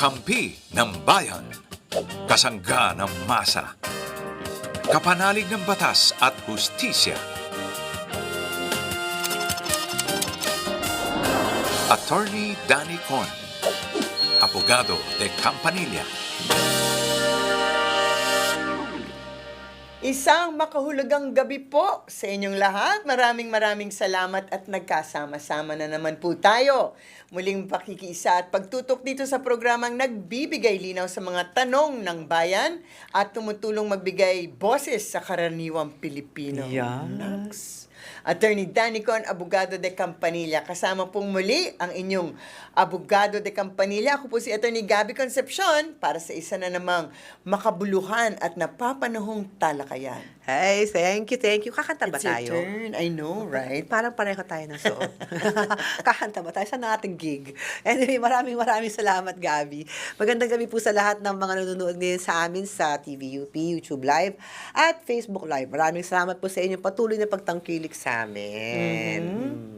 Kakampi ng bayan. Kasangga ng masa. Kapanalig ng batas at hustisya. Attorney Danny Con. Abogado de Campanilla. Isang makahulugang gabi po sa inyong lahat. Maraming salamat at nagkasama-sama na naman po tayo. Muling pakikiisa at pagtutok dito sa programang nagbibigay linaw sa mga tanong ng bayan at tumutulong magbigay boses sa karaniwang Pilipino. Yes. Attorney Danny Con, Abogado de Campanilla. Kasama pong muli ang inyong Abogado de Campanilla. Ako po si Attorney Gabby Concepcion para sa isa na namang makabuluhan at napapanahong talakayan. Hey, thank you. Kakanta ba It's your tayo? turn. I know, right? Parang pareho tayo ng suot. Kakanta ba tayo sa ating gig? Anyway, maraming salamat, Gabi. Magandang gabi po sa lahat ng mga nanonood ngayon sa amin sa TVUP, YouTube Live, at Facebook Live. Maraming salamat po sa inyong patuloy na pagtangkilik sa amin.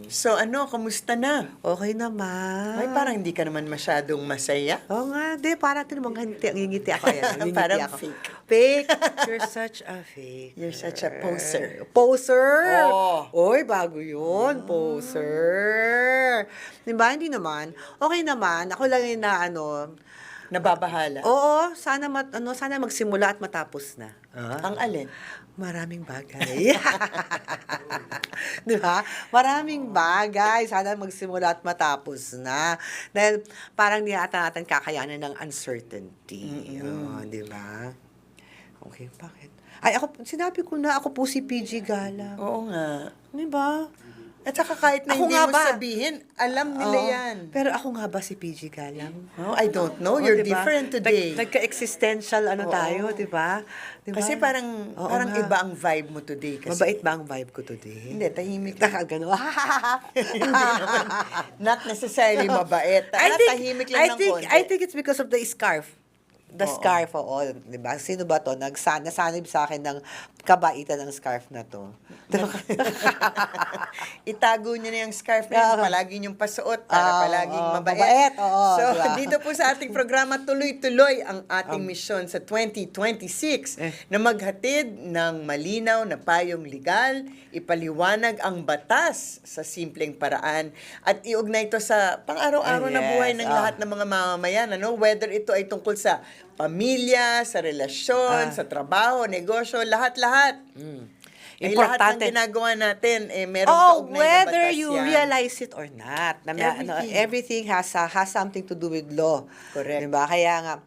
So kamusta na? Okay naman. Ay, parang hindi ka naman masyadong masaya. Oo nga, parang tinumang ngingiti ako. Yan, Parang ako. fake. Fake? You're such a fake. You're such a poser. Poser? Oh. Oy, bago yun. Poser. Diba? Hindi naman. Okay naman. Ako lang yung Nababahala. Oo, sana sana magsimula at matapos na. Ang alin? Maraming bagay. Di ba? Maraming bagay. Sana magsimula at matapos na. Dahil parang di ata natin kakayanan ng uncertainty. Di ba? Okay, bakit? Ay, sinabi ko na, ako po si PG Galang. Oo nga. Di ba? At saka kahit na Ako hindi nga mo ba? sabihin, alam nila Oo. yan. Pero ako nga ba si PG Galang? Oh, I don't know. Oo, You're diba? different today. Nagka-existential Oo. tayo, di ba? Diba? Kasi parang Oo parang nga. iba ang vibe mo today. Kasi, Mabait ba ang vibe ko today? Hindi, tahimik lang. Gano'n. Hindi naman. Not necessarily mabait. Tahimik lang ng konti. I think it's because of the scarf. The Oo. scarf, di ba? Sino ba to? Nasanib sa akin ng kabaitan ng scarf na to. Itago niyo na yung scarf na yun. Palagi niyong pasuot para palaging mabait. Mabait, oo. So, diba? dito po sa ating programa, tuloy-tuloy ang ating misyon sa 2026 na maghatid ng malinaw na payong legal, ipaliwanag ang batas sa simpleng paraan, at iugnay ito sa pang-araw-araw na buhay ng lahat ng mga mamamayan. Whether ito ay tungkol sa pamilya, sa relasyon, sa trabaho, negosyo, lahat-lahat. Ay lahat Importante. ng ginagawa natin, meron kaugnay na whether batas you yan. realize it or not. Everything has something to do with law. Correct. Diba? Kaya nga,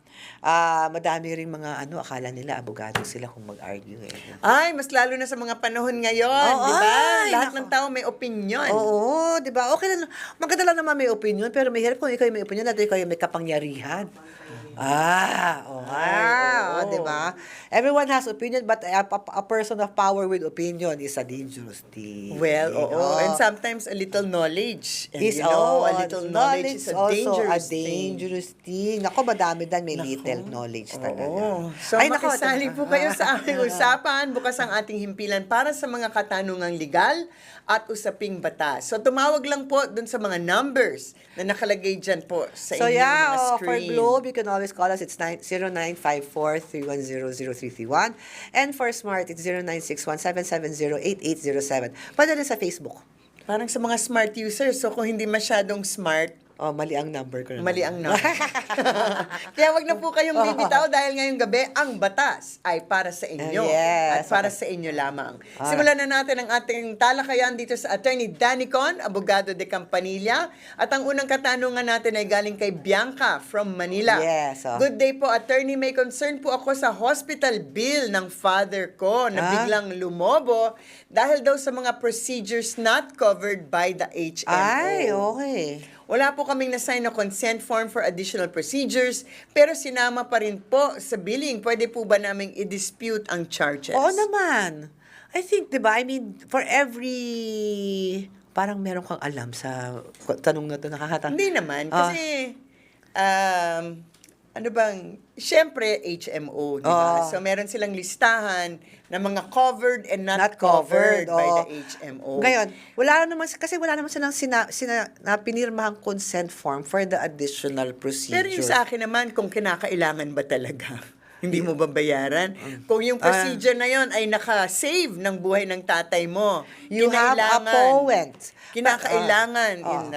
madami rin mga akala nila abogado sila kung mag-argue. Ay, mas lalo na sa mga panahon ngayon, Oo, di ba? ay, Lahat nako. ng tao may opinion. Oo, di ba? Okay lang. Maganda lang naman may opinion, pero mahirap kung ikaw may opinion at ikaw may kapangyarihan. oo. Di ba? Everyone has opinion, but a person of power with opinion is a dangerous thing. Well, oo. And sometimes a little knowledge. And a little knowledge is a dangerous thing. Nako, madami dan may little knowledge talaga. Oo. So, nako, makisali po kayo sa aming usapan. Bukas ang ating himpilan para sa mga katanungang legal at usaping batas. So, tumawag lang po dun sa mga numbers na nakalagay dyan po sa So inyong mga for screen. Globe, you can always call us. It's 0954-310-0331. And for Smart, it's 0961-770-8807. Pwede rin sa Facebook. Parang sa mga smart users, so kung hindi masyadong smart, Mali ang number ko. mali ang number. Kaya wag na po kayong bibitaw dahil ngayong gabi ang batas ay para sa inyo Yes. at para sa inyo lamang. Simulan na natin ang ating talakayan dito sa Attorney Danny Con, Abogado de Campanilla. At ang unang katanungan natin ay galing kay Bianca from Manila. Yes. Good day po, Attorney. May concern po ako sa hospital bill ng father ko na biglang lumobo dahil daw sa mga procedures not covered by the HMO. Ay, okay. Wala po kaming na-sign na consent form for additional procedures, pero sinama pa rin po sa billing. Pwede po ba naming i-dispute ang charges? Oo naman. I think, di ba, for every... Parang meron kang alam sa tanong na ito, nakakatawa. Hindi naman, kasi ano bang, syempre, HMO, di ba? Oo. So, meron silang listahan ng mga covered and not, Not covered, covered, by oo. the HMO. Ngayon, kasi wala naman silang na pinirmahang consent form for the additional Pero yung procedure. sa akin naman, kung kinakailangan ba talaga, hindi mo ba bayaran? Kung yung Ah. procedure na yon ay naka-save ng buhay ng tatay mo, You have a point. Kinakailangan Oo.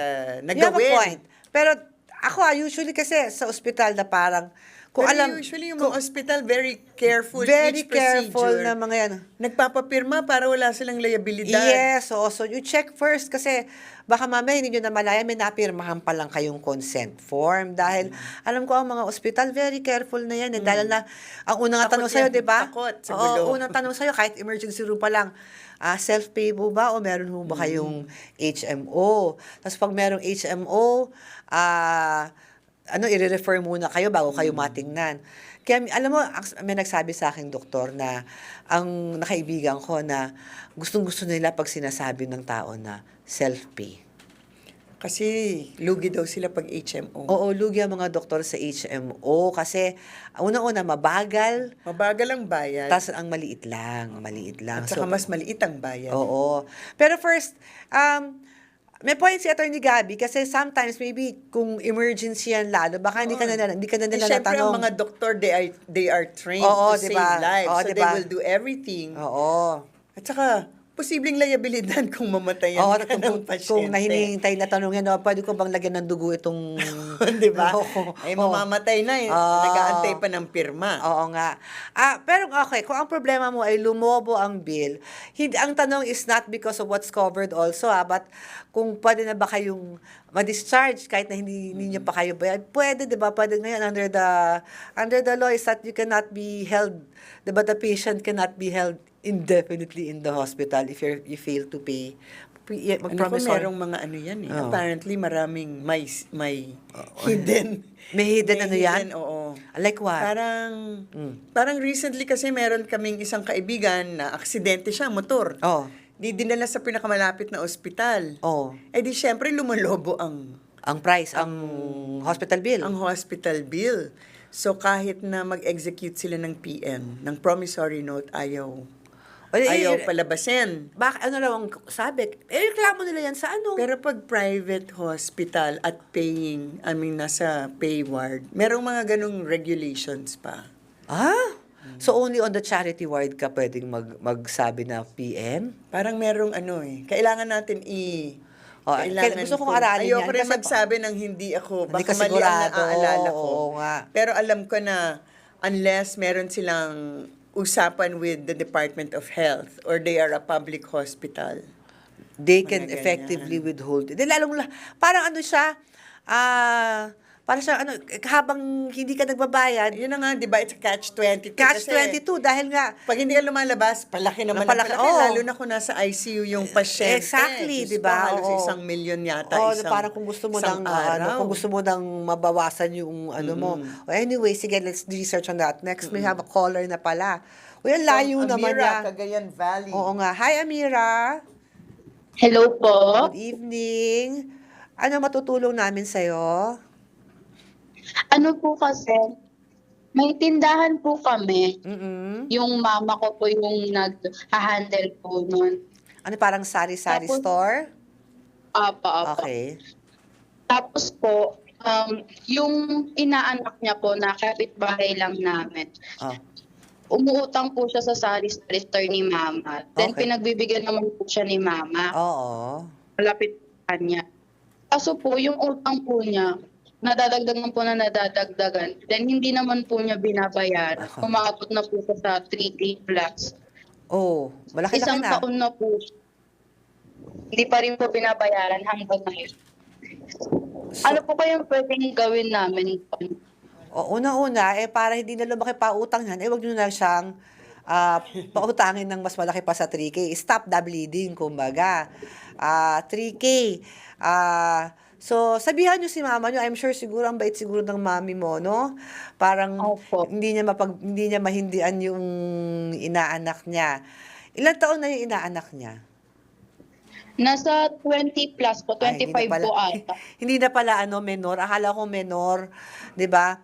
na You have a gawin. point. Pero ako, usually kasi sa ospital na parang, kung Pero alam, usually yung mga hospital, very careful very each careful procedure. na mga yan. Nagpapapirma para wala silang liabilidad. Yes, so you check first kasi baka mamaya hindi nyo na malaya, may napirmahan pa lang kayong consent form. Dahil alam ko ang mga ospital, very careful na yan. Dahil na, ang unang Takot tanong sa'yo, yan. di ba? Takot sa Oo, gulo. unang tanong sa'yo, kahit emergency room pa lang, self-pay mo ba o meron mo ba kayong HMO? Tapos pag merong HMO, i-refer muna kayo bago kayo matingnan. Kaya alam mo, may nagsabi sa akin doktor na ang nakaibigan ko na gustong-gusto nila pag sinasabi ng tao na self-pay. Kasi lugi daw sila pag HMO. Oo, lugi ang mga doktor sa HMO kasi unang-una mabagal, Mabagal ang bayad. tas ang maliit lang. At saka mas maliit ang bayad. Oo. Pero first, may point si Attorney Gabby kasi sometimes maybe kung emergency yan lalo, baka hindi ka na nila Siyempre, natanong. ang mga doktor, they are trained Oo, to diba? save lives. Oo, So, they diba? will do everything. Oo. At saka, posibleng liabilidad kung mamatayan Oo, ka ng pasyente. kung nahinihintay na tanong yan, pwede ko bang lagyan ng dugo itong... Di ba? Oo. Ay, mamamatay na. Nag-aantay pa ng pirma. Oo nga. Pero okay, kung ang problema mo ay lumobo ang bill, ang tanong is not because of what's covered also, but kung pwede na ba kayong ma-discharge kahit na hindi nyo pa kayo bayad. Pwede, di ba? Pwede ngayon under the law is that you cannot be held, di ba? The patient cannot be held indefinitely in the hospital if you fail to pay. Ano ko, merong mga ano yan eh. Oo. Apparently, maraming may hidden. May hidden ano yan? Oo. Like what? Parang recently kasi meron kaming isang kaibigan na aksidente siya, motor. Oh. Di dinala sa pinakamalapit na ospital. Oh. Eh di syempre lumalobo ang Ang hospital bill. ang hospital bill. So kahit na mag-execute sila ng PM, ng promissory note, ayaw palabasin. Ano raw ang sabi? Reklamo nila yan sa ano? Pero pag private hospital at nasa pay ward, merong mga ganong regulations pa. So only on the charity ward ka pwedeng magsabi na PM? Parang merong kailangan natin gusto kong aralin yan. Ayoko rin Kasi magsabi ng hindi ako, Hindi baka ka mali ang sigurado. naaalala ko. Oo nga. Pero alam ko na unless meron silang usapan with the Department of Health or they are a public hospital. They Mga can ganyan. effectively withhold. Parang ano siya, parang siya, habang hindi ka nagbabayad, Yun na nga, di ba? It's a catch-22. catch-22 dahil nga, Pag hindi ka lumalabas, palaki naman Palaki, ang palaki. oo. Lalo na kung nasa ICU yung pasyente. Exactly, Diyos di ko, ba? halos Oo. 1 million yata parang kung gusto mo isang nang araw. kung gusto mo nang mabawasan yung mo. Anyway, sige, let's research on that. Next, we have a caller na pala. Uy, ang layo naman Amira, niya. Cagayan Valley. Oo nga. Hi, Amira. Hello po. Good evening. Ano matutulong namin sa'yo? Ano po kasi, may tindahan po kami. Mm-mm. Yung mama ko po yung nag-handle po nun. Ano, parang sari-sari Tapos- store? Apa. Okay. Tapos po, yung inaanak niya po na kapitbahay lang namin, Oh. umuutang po siya sa sari-sari store ni mama. Then Okay. pinagbibigyan naman po siya ni mama. Oo. Malapit sa kanya. Kaso po, yung utang po niya, nadadagdagan po na nadadagdagan. Then hindi naman po niya binabayaran. Aha. Umaabot na po siya sa 3K plus. Oh, malaki-laki Isang na. taon na po. Hindi pa rin po binabayaran hanggang ngayon. Ano po kayang pwedeng gawin namin? Una-una, para hindi na lumaki pa utang yan, wag nyo na siyang pautangin ng mas malaki pa sa 3K. Stop the bleeding, kumbaga. 3K. So, sabihan nyo si mama nyo, I'm sure siguro, ang bait siguro ng mami mo, no? Parang Opo. hindi niya mahindian yung inaanak niya. Ilang taon na yung inaanak niya? Nasa 20 plus po, Ay, 25 po ata. hindi na pala menor. Akala ko menor, 'di ba?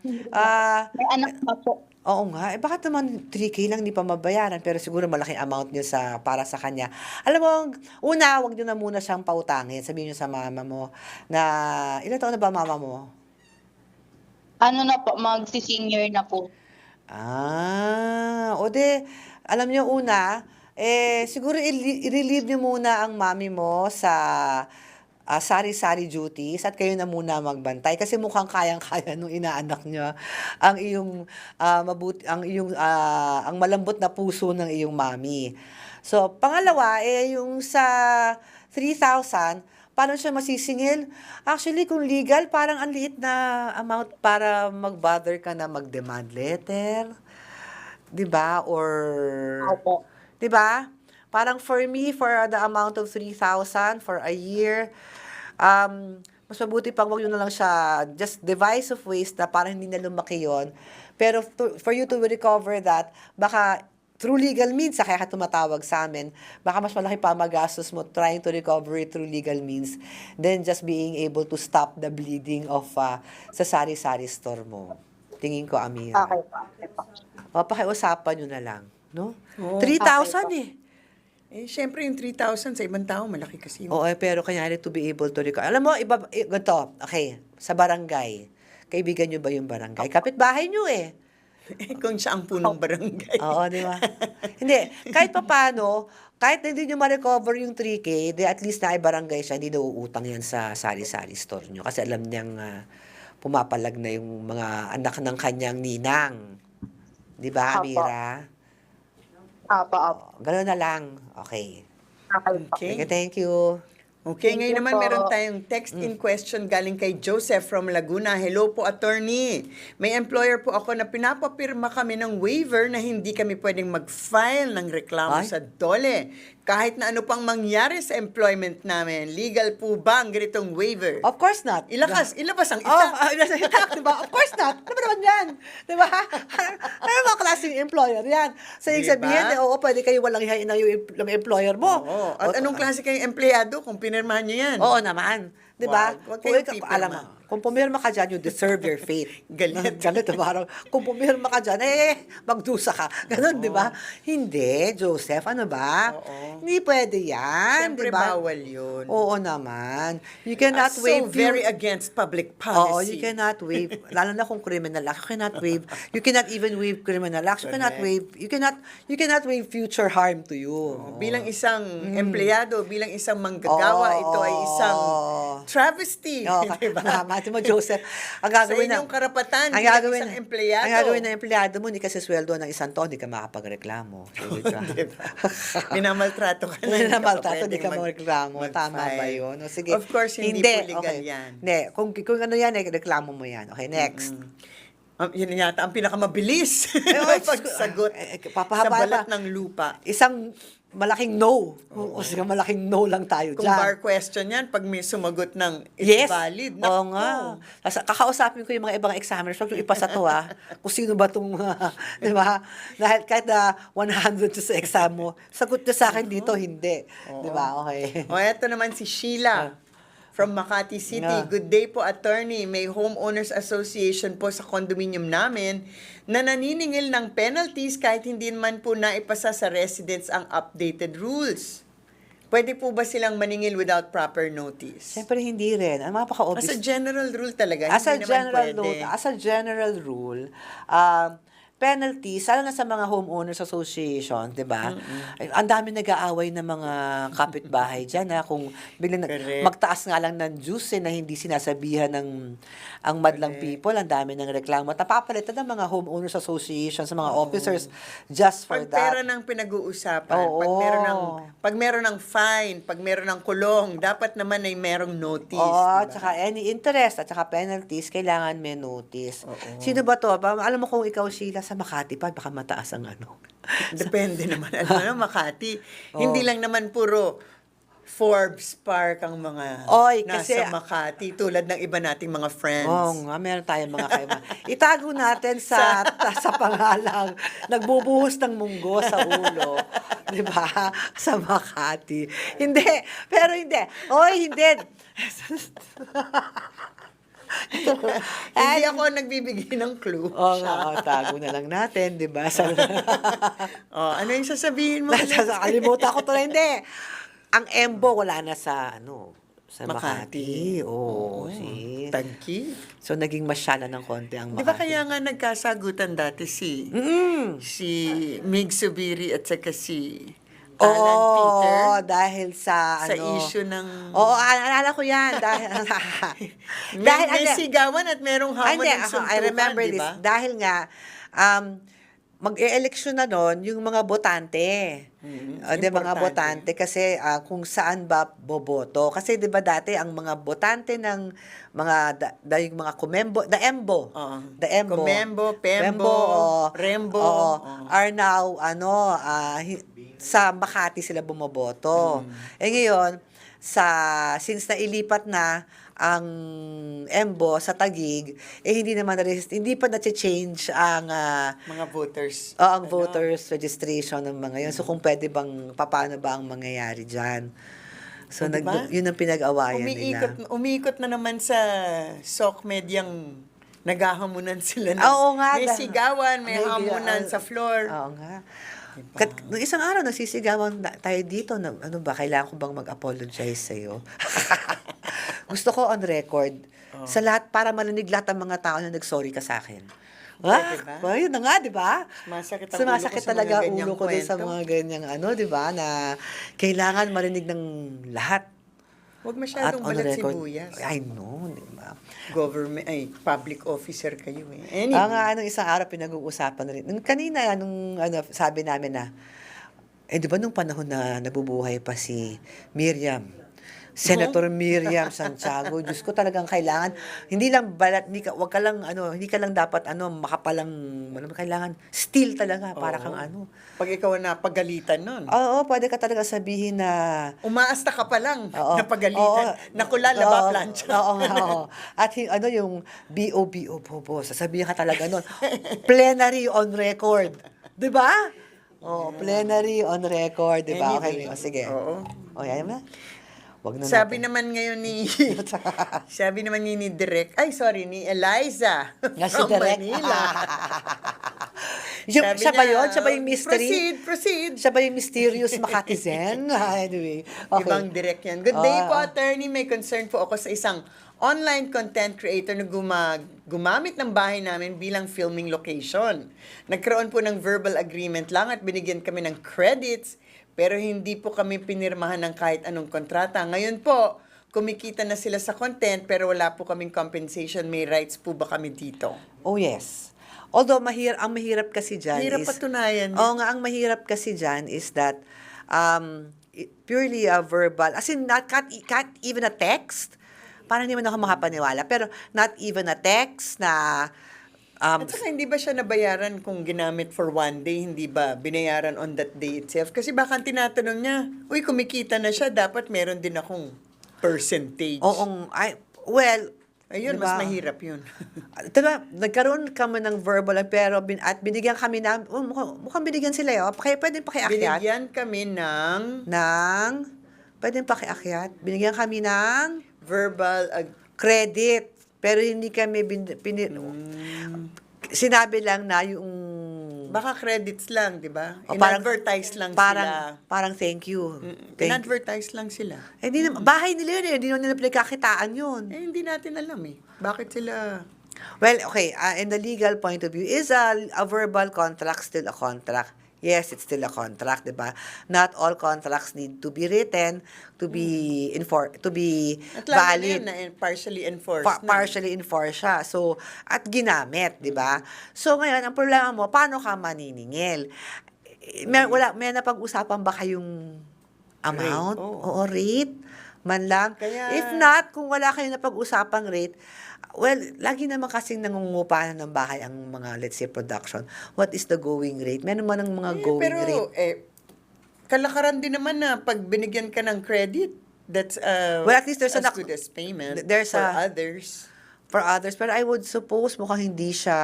May anak pa po. Oo nga. Bakit naman 3K lang hindi pa mabayaran? Pero siguro malaking amount niyo para sa kanya. Alam mo, una, wag niyo na muna siyang pautangin. Sabihin niyo sa mama mo na, ilan taon na ba mama mo? Ano na po, magsi-senior na po. O de, alam niyo una, siguro i-relieve niyo muna ang mami mo sa sari-sari duties at kayo na muna magbantay kasi mukhang kayang-kaya nung inaanak niyo ang iyong ang malambot na puso ng iyong mami. So, pangalawa yung sa 3,000, paano siya masisingil? Actually, kung legal, parang ang liit na amount para mag-bother ka na mag-demand letter. 'Di ba? Or Opo. 'di ba? Parang for me, for the amount of 3,000 for a year, mas mabuti pang wag yun na lang siya, just devise of ways na parang hindi na lumaki yun. Pero for you to recover that, baka through legal means, kaya ka tumatawag sa amin, baka mas malaki pa magastos mo trying to recover it through legal means than just being able to stop the bleeding of sa sari-sari store mo. Tingin ko, Amira. Okay po. Okay po. Pakiusapan nyo na lang, no? Oo. 3,000 Siyempre yung 3,000 sa ibang tao, malaki kasi. Oo, pero kanyari to be able to recover. Alam mo, ganito, okay, sa barangay. Kaibigan nyo ba yung barangay? Kapitbahay nyo eh. Kung siya ang punong barangay. Oo, di ba? Hindi, kahit papano, kahit hindi nyo ma-recover yung 3K, at least na ay barangay siya, hindi na uutang yan sa sari-sari store nyo. Kasi alam niyang pumapalag na yung mga anak ng kanyang ninang. Di ba, Apo. Amira? Opo. Gano'n na lang. Okay. Okay po. Okay. Okay, thank you. Okay, Thank ngayon you naman po. meron tayong text in question galing kay Joseph from Laguna. Hello po, attorney. May employer po ako na pinapapirma kami ng waiver na hindi kami pwedeng mag-file ng reklamo Ay. sa DOLE. Kahit na ano pang mangyari sa employment namin, legal po ba ang ganitong waiver? Of course not. Ilabas ang Oh, itak. nasa itak, di ba? Of course not. Ano ba naman yan? Di ba? Ano mga klaseng employer yan? So, ibig Diba? sabihin, oo, pwede kayo walang hihain na yung employer mo. Oo. At anong klase kayong empleyado kung pinirmahan niyo yan? Oo naman. Di ba? Wag kayong pipirma. Alam mo, kung pumirma ka dyan, you deserve your fate. Galit. Galit, parang, kung pumirma ka dyan, magdusa ka. Ganon, di ba? Hindi, Joseph, ano ba? Oo. Hindi pwede yan, Siyempre di ba? bawal yun. Oo naman. You cannot So waive very against public policy. Oo, you cannot waive, lalo na kung criminal act, you cannot waive, you cannot even waive criminal acts, you cannot Correct. waive, you cannot waive future harm to you. Bilang isang empleyado, bilang isang manggagawa, Oo. ito ay isang travesty. Oo, Diba? mati mo, Joseph, ang Sa gagawin inyong karapatan ang bilang gagawin, isang empleyado. Ang gagawin ng empleyado mo, hindi kasi sweldo ng isang taon, hindi ka makapagreklamo. So, Diba? Minamaltrato ka na. Minamaltrato, hindi ka pwedeng magreklamo. Tama ba mag-file. yun? O, sige. Of course, hindi po legal okay. yan. Hindi, kung ano yan, reklamo mo yan. Okay, next. Yun yata ang pinakamabilis oo, na pagsagot sa papahaba balat pa. ng lupa. Isang malaking no. O sige, malaking no lang tayo Kung dyan. bar question yan, pag may sumagot ng it's Yes. valid, Oo naku. nga. Kakausapin ko yung mga ibang examiners, wag yung ipasa to kung sino ba itong, di ba? Dahil kahit na 100 sa exam mo, sagot niya sa akin dito, hindi. Di ba? Okay. O, eto naman si Sheila from Makati City. Yeah. Good day po, attorney. May homeowners association po sa condominium namin na naniningil ng penalties kahit hindi man po naipasa sa residents ang updated rules. Pwede po ba silang maningil without proper notice? Siyempre hindi rin. Ang As mapaka-obvious. a general rule talaga, As a hindi naman pwede. general rule, penalties, lalo na sa mga homeowners association, 'di ba? Ay, ang dami nag-aaway ng mga kapitbahay diyan kung biglang Correct. magtaas nga lang ng dues na hindi sinasabihan ng ang madlang people, ang dami ng reklamo. At napapalitan ng mga homeowners association sa mga officers just for Pag pera that. ng pinag-uusapan, Oo. pag meron ng fine, pag meron ng kulong, dapat naman ay merong notice. Oo, diba? tsaka any interest at tsaka penalties, kailangan may notice. Oo. Sino ba to? Alam mo kung ikaw, Sheila, sa Makati pa, baka mataas ang ano. Depende naman. Ano na, Makati. Hindi lang naman puro Forbes Park ang mga Oy, nasa kasi- Makati tulad ng iba nating mga friends. Oo nga, meron tayong mga kaiba. Itago natin sa pangalang nagbubuhos ng munggo sa ulo. Di ba? Sa Makati. Hindi. Pero hindi. Oy, hindi. Hindi ako nagbibigay ng clue. Oo nga, tago na lang natin, di ba? Ano yung sasabihin mo? Nakalimutan ko to na hindi. Ang Embo wala na sa sa Makati. Makati. Oo, see. Tangki. So naging masyala ng konti ang Makati. Di ba kaya nga nagkasagutan dati si Mig Subiri at saka si Alan Peter Oo, dahil sa sa issue ng Oo, alala ko yan. Dahil, may sigawan at merong hamon Hindi, ng suntukan, I remember di this. ba? Dahil nga, mag-e-eleksyon na noon yung mga botante. Di mga Importante. botante kasi kung saan ba boboto. Kasi 'di ba dati ang mga botante ng mga yung mga Kumembo, the Embo. Oo. The Embo. Kumembo, Pembo, Rembo. Oo, Oo. are now sa Makati sila bumoboto. Eh ngayon, since nailipat na ang Embo sa Taguig, hindi pa na-change ang Mga voters. ang voters registration ng mga yun. So kung pwede bang, paano ba ang mangyayari dyan? So O, diba? yun ang pinag-awayan nila. Umiikot na naman sa SOCMED yung naghahamunan sila. Oo nga. May sigawan, may hamunan sa floor. Oo nga. Nung isang araw, nagsisigawan tayo dito, ano ba, kailangan ko bang mag-apologize sa'yo? Gusto ko on record, sa lahat, para marinig lahat ng mga tao na nag-sorry ka sa akin. Pwede ba? Yun na nga, di ba? Sumasakit ang Sumasakit ulo ko sa talaga mga ang ganyang ulo ko dun sa kwento. mga ganyang di ba, na kailangan marinig ng lahat. Huwag At masyadong on balat record. sibuyas. I know, di ba? Public officer kayo eh. Anyway. Anong isang araw pinag-uusapan na rin. Kanina, sabi namin na, di ba nung panahon na nabubuhay pa si Miriam, Senator Miriam Santiago, Diyos ko talagang kailangan, hindi lang balat, hindi ka lang dapat makapalang, kailangan steel talaga, para kang Pag ikaw ang napagalitan nun. Oo, pwede ka talaga sabihin na, Umaasta ka pa lang Oo. napagalitan. Nakulala ba plancha? Oo nga, oo. At yung BOBO, bobo, sasabihin ka talaga nun, plenary on record. Di ba? Plenary on record, di ba? Anyway, Okay, sige. oo. Yan na. Wag na Sabi natin. naman ngayon ni Direk, ni Eliza Nga si from Direk. Manila. Siya Sabi ba niya, yun? Siya ba yung mystery? Proceed. Siya ba yung mysterious Makatizen? Anyway, okay. Ibang Direk yan. Good day Oo. po, attorney. May concern po ako sa isang online content creator na gumamit ng bahay namin bilang filming location. Nagkaroon po ng verbal agreement lang at binigyan kami ng credits, pero hindi po kami pinirmahan ng kahit anong kontrata. Ngayon po, kumikita na sila sa content pero wala po kaming compensation. May rights po ba kami dito? Oh, yes. Although, ang mahirap kasi dyan Hirap patunayan yan. Oo nga, ang mahirap kasi dyan is that purely a verbal, as in, can't even a text, parang hindi man ako makapaniwala, pero not even a text na At saka hindi ba siya nabayaran kung ginamit for one day, hindi ba binayaran on that day itself? Kasi baka tinatanong niya, uy, kumikita na siya, dapat meron din akong percentage. Ayun, diba? mas mahirap yun. Diba, nagkaroon kami ng verbal pero binigyan kami ng, mukhang binigyan sila kaya pwedeng pakiakyat. Binigyan kami ng Pwedeng pakiakyat. Binigyan kami ng verbal credit. Pero hindi kami sinabi lang na yung baka credits lang, di ba? parang- In-advertise lang sila. Parang thank you. Thank you. In-advertise lang sila. Hindi naman, bahay nila yun hindi nila pinagkakitaan yun. Hindi natin alam Bakit sila... Well, okay, in the legal point of view, is a verbal contract still a contract? Yes, it's still a contract, 'di ba? Not all contracts need to be written to be At lalo valid. na yun na partially enforced na. Partially enforced siya. So, at ginamit, 'di ba? So, ngayon ang problema mo, paano ka maniningil? May napag-usapan ba kayong amount? Rate, oo. Oo, rate man lang. Kaya- If not, kung wala kayong napag-usapang rate, well, lagi naman kasing nangungupahan ng bahay ang mga, let's say, production. What is the going rate? Meron man ng mga going pero, rate. kalakaran din naman na pag binigyan ka ng credit, That's Well, at least there's as an- good as payment there's for a- others. For others, pero I would suppose mukhang hindi siya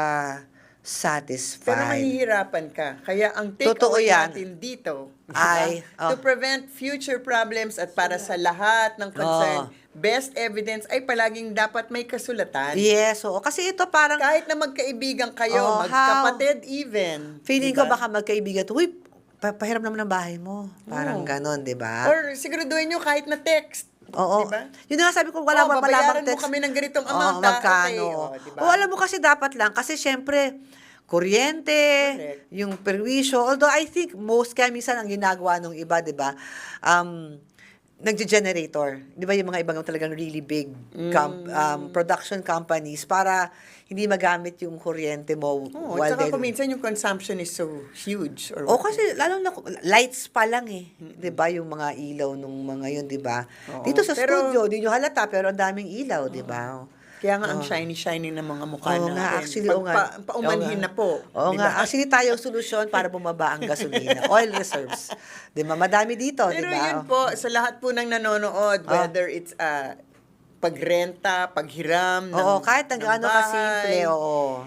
satisfied. Pero mahihirapan ka. Kaya ang Totoo takeaway yan. natin dito, Ay, to prevent future problems at para sa lahat ng concern, best evidence ay palaging dapat may kasulatan. Yes, oo. Kasi ito parang, Kahit na magkaibigan kayo, Oh, magkapatid even. feeling diba? ko baka magkaibigan, uy, pahiram naman ng bahay mo. Parang Oo. ganon, di ba? Or siguraduhin nyo kahit na text. Oo. Diba? Yun nga sabi ko, wala Oh, malamang babayaran mo text. kami ng ganitong Oo, amount, magkano. okay. Oh, diba? O, alam mo kasi dapat lang, kasi syempre, kuryente, Correct. yung perwisyo. Although I think most kaya minsan ang ginagawa ng iba, di ba? Nagge-generator. Di ba yung mga ibang talagang really big production companies para hindi magamit yung kuryente mo Oh, while tsaka they're... kung minsan yung consumption is so huge. Or O kasi lalo na lights pa lang eh. 'Di ba yung mga ilaw nung mga yun, 'di ba? Oo. Dito sa Pero- studio, di nyo halata pero ang daming ilaw, 'di ba? Kaya nga ang shiny-shiny ng mga mukha Oo natin. nga, actually, oo nga. Paumanhin Oo nga. na po. Oo di nga, ba? actually tayo ang solusyon para bumaba ang gasolina, oil reserves. 'Di ba? Madami dito, 'di Pero ba? yun po, sa lahat po ng nanonood, whether it's pagrenta, paghiram Oo, kahit ng ano kasimple, bahay, oo.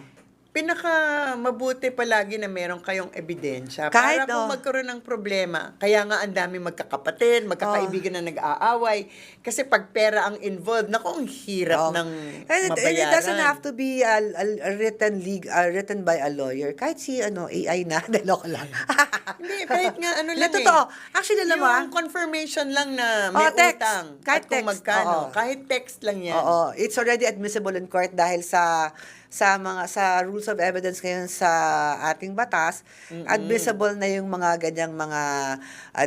pinaka mabuti palagi na meron kayong ebidensya Kahit, para kung oh. magkaroon ng problema. Kaya nga ang dami magkakapatid, magkakaibigan na nag-aaway. Kasi pag pera ang involved, naku, ang hirap ng And mabayaran. it doesn't have to be a written by a lawyer. Kahit si AI na, loko lang. Hindi, kahit nga ano Hindi, lang totoo. Actually, alam mo, yung confirmation lang na may text. utang. Kahit at kung text, magkano. oo. Kahit text lang yan. Oo, it's already admissible in court dahil sa rules of evidence ngayon sa ating batas, admissible na yung mga ganyang mga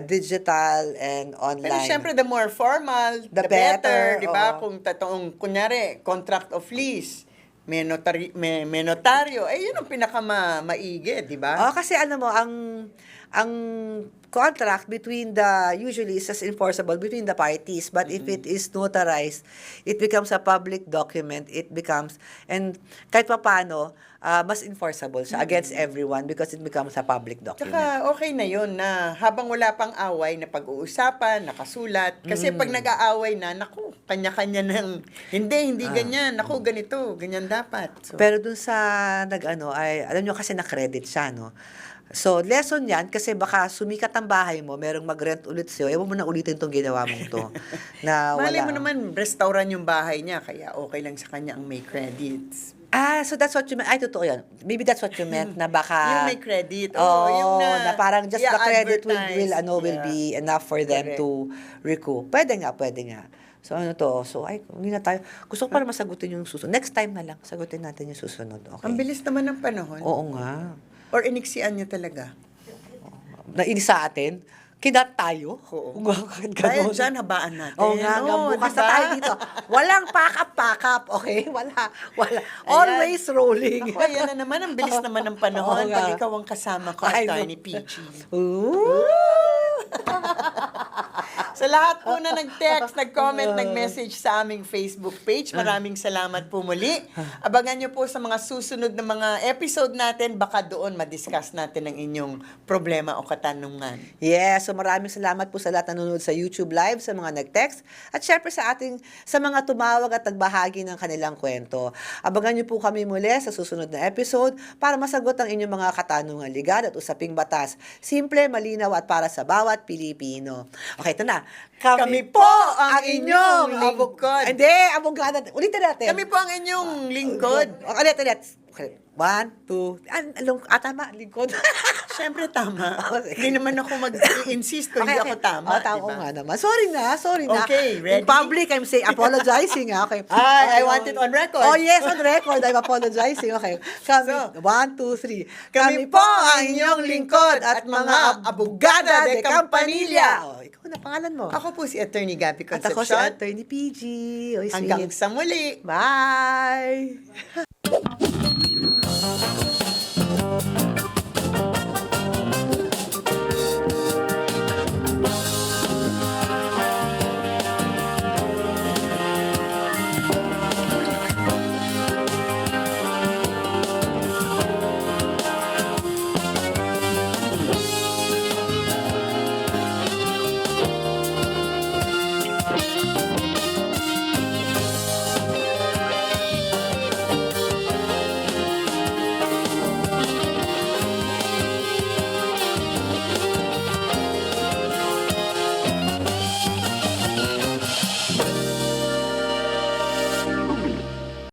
digital and online. Pero syempre, the more formal, The the better, better, di ba? oo. Kung totoong, kunyari, contract of lease, may notaryo, eh yun ang pinaka-maigi, di ba? Oh, kasi ano mo, ang contract between the, usually is as enforceable between the parties, but if it is notarized, it becomes a public document, it becomes, and kahit pa paano, mas enforceable siya against everyone because it becomes a public document. Tsaka okay na yun na habang wala pang away na pag-uusapan, nakasulat. Kasi pag nag-aaway na, naku, kanya-kanya ng, hindi ganyan, naku, ganito, ganyan dapat. So, Pero dun sa ay alam nyo kasi na-credit siya, no? So, lesson yan, kasi baka sumikat ang bahay mo, merong mag-rent ulit sa'yo, ewan mo na ulitin itong ginawa mong to. Na malay wala. mo naman, restaurant yung bahay niya, kaya okay lang sa kanya ang may credits. So that's what you meant. Ay, totoo yan. Maybe that's what you meant, na baka... Yung may credit. Oo, yung na parang just the credit i-advertise. will be enough for them Correct. to recoup. Pwede nga. So, ano to? So, hindi na tayo. Gusto ko para masagutin yung susunod. Next time na lang, sagutin natin yung susunod. Okay? Ang bilis naman ng panahon. Oo nga. Or iniksian niyo talaga. Nainis sa atin. Kinat tayo. Oo. Dahil Dahil dyan, habaan natin. Oo nga, bukas na diba? tayo dito. Walang pack-up, okay? Wala. Always rolling. Ako, yan na naman. Ang bilis naman ng panahon Oo pag nga. ikaw ang kasama ko, Ay, Attorney no. PG. Ooh. Sa lahat po na nag-text, nag-comment, nag-message sa aming Facebook page, maraming salamat po muli. Abangan nyo po sa mga susunod na mga episode natin, baka doon madiscuss natin ang inyong problema o katanungan. Yes, so maraming salamat po sa lahat na nanonood sa YouTube Live, sa mga nag-text, at syempre sa mga tumawag at nagbahagi ng kanilang kwento. Abangan niyo po kami muli sa susunod na episode para masagot ang inyong mga katanungan legal at usaping batas. Simple, malinaw at para sa bawat Pilipino. Okay, ito na. Kami po ang inyong lingkod. Hindi, abogada. Ulitin natin. Kami po ang inyong lingkod. Ulit. Okay. 1, 2, tama, lingkod. Siyempre tama. Okay. Hindi naman ako mag-insist kung hindi ako tama. Tama diba? nga naman. Sorry na. Okay, ready? In public, I'm saying, apologizing. Okay. I want it on record. Oh, yes, on record. I'm apologizing. Okay. Kami, So, 1, 2, 3. Kami po ang inyong lingkod at mga abogada de Campanilla. Oh, ikaw na pangalan mo. Ako po si Attorney Gabby At ako si Concepcion. Attorney PG. Oy, Hanggang sweet. sa muli. Bye!